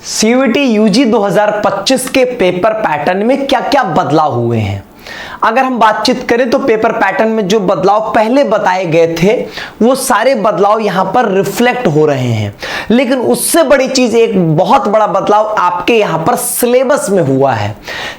CUET UG 2025 के paper pattern में क्या क्या बदलाव हुए हैं। अगर हम बातचीत करें तो पेपर पैटर्न में जो बदलाव पहले बताए गए थे वो सारे बदलाव यहां पर रिफ्लेक्ट हो रहे हैं, लेकिन उससे बड़ी चीज, एक बहुत बड़ा बदलाव आपके यहां पर सिलेबस में हुआ है।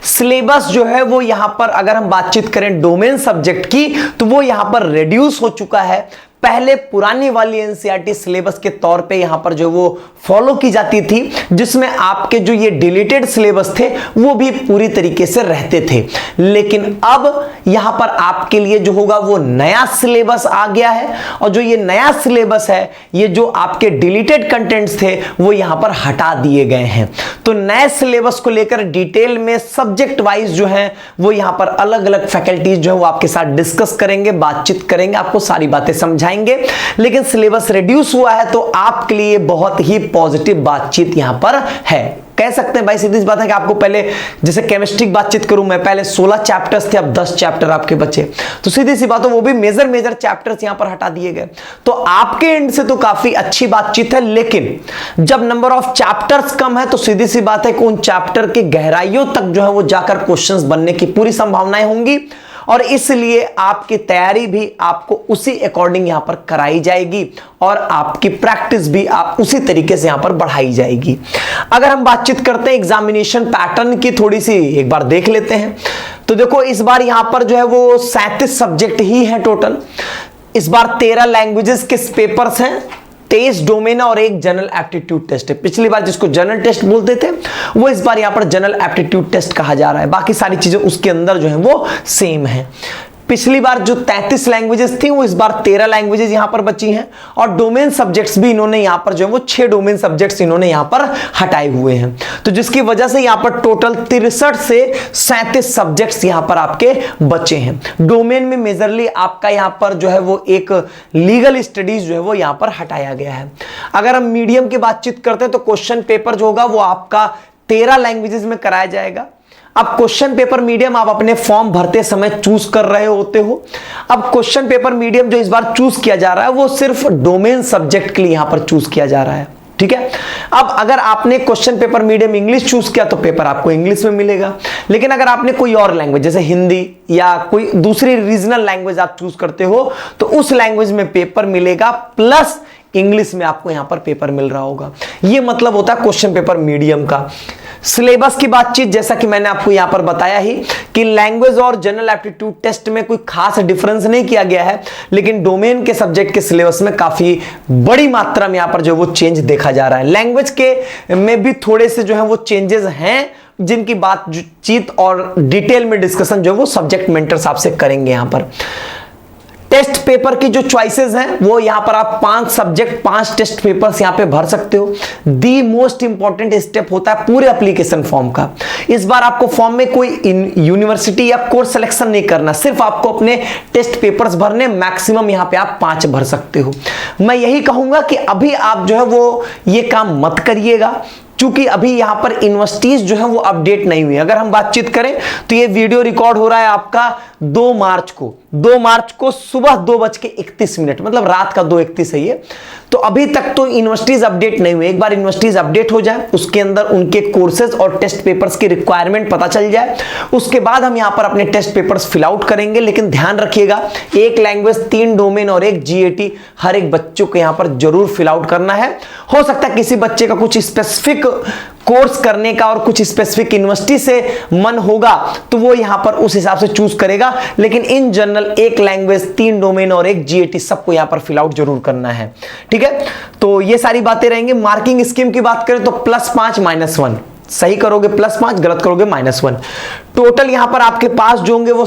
सिलेबस जो है वो यहां पर अगर हम बातचीत करें डोमेन सब्जेक्ट की तो वो यहां पर रिड्यूस हो चुका है। पहले पुरानी वाली एनसीईआरटी सिलेबस के तौर पे यहां पर जो वो फॉलो की जाती थी, जिसमें आपके जो ये डिलीटेड सिलेबस थे वो भी पूरी तरीके से रहते थे, लेकिन अब यहां पर आपके लिए जो होगा वो नया सिलेबस आ गया है। और जो ये नया सिलेबस है, ये जो आपके डिलीटेड कंटेंट्स थे वो यहां पर हटा दिए गए हैं। तो नए सिलेबस को लेकर डिटेल में सब्जेक्ट वाइज जो है वो यहां पर अलग अलग फैकल्टीज जो है वो आपके साथ डिस्कस करेंगे, बातचीत करेंगे, आपको सारी बातें समझाएंगे। लेकिन सिलेबस रिड्यूस हुआ है तो आपके लिए बहुत ही पॉजिटिव बातचीत यहां पर है। कह सकते हैं भाई सीधी सी बात है कि आपको पहले जैसे केमिस्ट्री की बातचीत करूं मैं, पहले 16 चैप्टर्स थे, अब 10 चैप्टर आपके बचे। तो सीधी सी बात है वो भी मेजर चैप्टर्स यहां पर हटा दिए गए। तो आपके एंड से तो काफी अच्छी बातचीत है, लेकिन जब नंबर ऑफ चैप्टर्स कम है तो सीधी सी बात है कि उन चैप्टर की गहराइयों तक जो है वो जाकर क्वेश्चंस बनने की पूरी संभावनाएं होंगी, और इसलिए आपकी तैयारी भी आपको उसी अकॉर्डिंग यहां पर कराई जाएगी और आपकी प्रैक्टिस भी आप उसी तरीके से यहां पर बढ़ाई जाएगी। अगर हम बातचीत करते हैं एग्जामिनेशन पैटर्न की, थोड़ी सी एक बार देख लेते हैं। तो देखो इस बार यहां पर जो है वो 37 सब्जेक्ट ही है टोटल। इस बार 13 लैंग्वेजेस के पेपर्स हैं, 23 डोमेन और एक जनरल एप्टीट्यूड टेस्ट है। पिछली बार जिसको जनरल टेस्ट बोलते थे वो इस बार यहां पर जनरल एप्टीट्यूड टेस्ट कहा जा रहा है। बाकी सारी चीजें उसके अंदर जो है वो सेम है। पिछली बार जो 33 लैंग्वेजेस थी वो इस बार 13 लैंग्वेजेस यहां पर बची हैं, और डोमेन सब्जेक्ट्स भी इन्होंने यहां पर जो है वो 6 डोमेन सब्जेक्ट्स इन्होंने यहां पर हटाए हुए हैं। तो जिसकी वजह से यहां पर टोटल 63 से 37 सब्जेक्ट्स यहां पर आपके बचे हैं। डोमेन में मेजरली आपका यहां पर जो है वो एक लीगल स्टडीज जो है वो यहां पर हटाया गया है। अगर हम मीडियम की बातचीत करते हैं तो क्वेश्चन पेपर जो होगा वो आपका 13 लैंग्वेजेस में कराया जाएगा। अब क्वेश्चन पेपर मीडियम आप अपने फॉर्म भरते समय चूज कर रहे होते हो। अब क्वेश्चन पेपर मीडियम जो इस बार चूज किया जा रहा है वो सिर्फ डोमेन सब्जेक्ट के लिए यहां पर चूज किया जा रहा है, ठीक है। अब अगर आपने question paper medium English choose किया तो पेपर आपको इंग्लिश में मिलेगा, लेकिन अगर आपने कोई और लैंग्वेज जैसे हिंदी या कोई दूसरी रीजनल लैंग्वेज आप चूज करते हो तो उस लैंग्वेज में पेपर मिलेगा, प्लस इंग्लिश में आपको यहां पर पेपर मिल रहा होगा। यह मतलब होता है क्वेश्चन पेपर मीडियम का। सिलेबस की बातचीत, जैसा कि मैंने आपको यहां पर बताया ही कि लैंग्वेज और जनरल एप्टीट्यूड टेस्ट में कोई खास डिफरेंस नहीं किया गया है, लेकिन डोमेन के सब्जेक्ट के सिलेबस में काफी बड़ी मात्रा में यहां पर जो वो चेंज देखा जा रहा है। लैंग्वेज के में भी थोड़े से जो है वो चेंजेस हैं, जिनकी बातचीत और डिटेल में डिस्कशन जो है वो सब्जेक्ट मेंटर्स आपसे करेंगे। यहां पर टेस्ट पेपर की जो चॉइसेस हैं वो यहां पर आप 5 सब्जेक्ट 5 टेस्ट पेपर्स यहां पे भर सकते हो। दी मोस्ट इंपॉर्टेंट स्टेप होता है पूरे एप्लीकेशन फॉर्म का। इस बार आपको फॉर्म में कोई यूनिवर्सिटी या कोर्स सिलेक्शन नहीं करना, सिर्फ आपको अपने टेस्ट पेपर्स भरने, मैक्सिमम यहां पे आप 5 भर सकते हो। मैं यही कहूंगा कि अभी आप जो है वो ये काम मत करिएगा, क्योंकि अभी यहां पर यूनिवर्सिटीज जो है वो अपडेट नहीं हुई। अगर हम बातचीत करें तो ये वीडियो रिकॉर्ड हो रहा है आपका 2 मार्च को सुबह 2:31, मतलब रात का 2:31 है ये। तो अभी तक तो यूनिवर्सिटीज अपडेट नहीं हुई। एक बार यूनिवर्सिटीज अपडेट हो जाए, उसके अंदर उनके कोर्सेज और टेस्ट पेपर्स की रिक्वायरमेंट पता चल जाए, उसके बाद हम यहां पर अपने टेस्ट पेपर्स फिल आउट करेंगे। लेकिन ध्यान रखिएगा, एक लैंग्वेज 3 डोमेन और एक जीएटी हर एक बच्चों को यहां पर जरूर फिल आउट करना है। हो सकता है किसी बच्चे का कुछ स्पेसिफिक कोर्स करने का और कुछ स्पेसिफिक यूनिवर्सिटी से मन होगा तो वो यहां पर उस हिसाब से चूज करेगा, लेकिन इन जनरल एक लैंग्वेज 3 डोमेन और एक जीएटी सबको यहां पर फिल आउट जरूर करना है, ठीक है। तो ये सारी बातें रहेंगी। मार्किंग स्कीम की बात करें तो +5 -1, सही करोगे +5, गलत करोगे -1। टोटल यहां पर आपके पास जो होंगे वो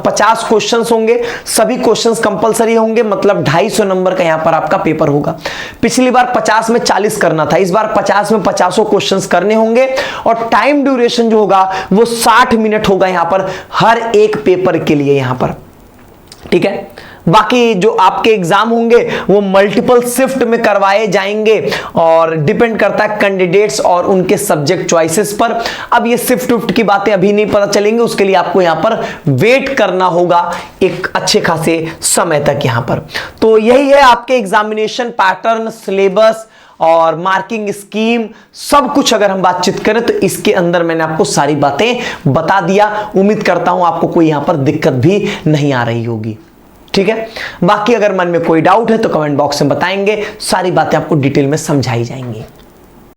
50 क्वेश्चंस होंगे। सभी क्वेश्चंस कंपलसरी होंगे, मतलब 250 नंबर का यहां पर आपका पेपर होगा। पिछली बार 50 में 40 करना था, इस बार 50 में 50 क्वेश्चंस करने होंगे, और टाइम ड्यूरेशन जो होगा वो 60 मिनट होगा यहां पर हर एक पेपर के लिए यहां पर, ठीक है। बाकी जो आपके एग्जाम होंगे वो मल्टीपल शिफ्ट में करवाए जाएंगे, और डिपेंड करता है कैंडिडेट्स और उनके सब्जेक्ट चॉइसेस पर। अब ये शिफ्ट की बातें अभी नहीं पता चलेंगी, उसके लिए आपको यहां पर वेट करना होगा एक अच्छे खासे समय तक यहां पर। तो यही है आपके एग्जामिनेशन पैटर्न, सिलेबस और मार्किंग स्कीम, सब कुछ अगर हम बातचीत करें तो इसके अंदर मैंने आपको सारी बातें बता दिया। उम्मीद करता हूं आपको कोई यहां पर दिक्कत भी नहीं आ रही होगी। ठीक है, बाकी अगर मन में कोई डाउट है तो कमेंट बॉक्स में बताएंगे, सारी बातें आपको डिटेल में समझाई जाएंगी।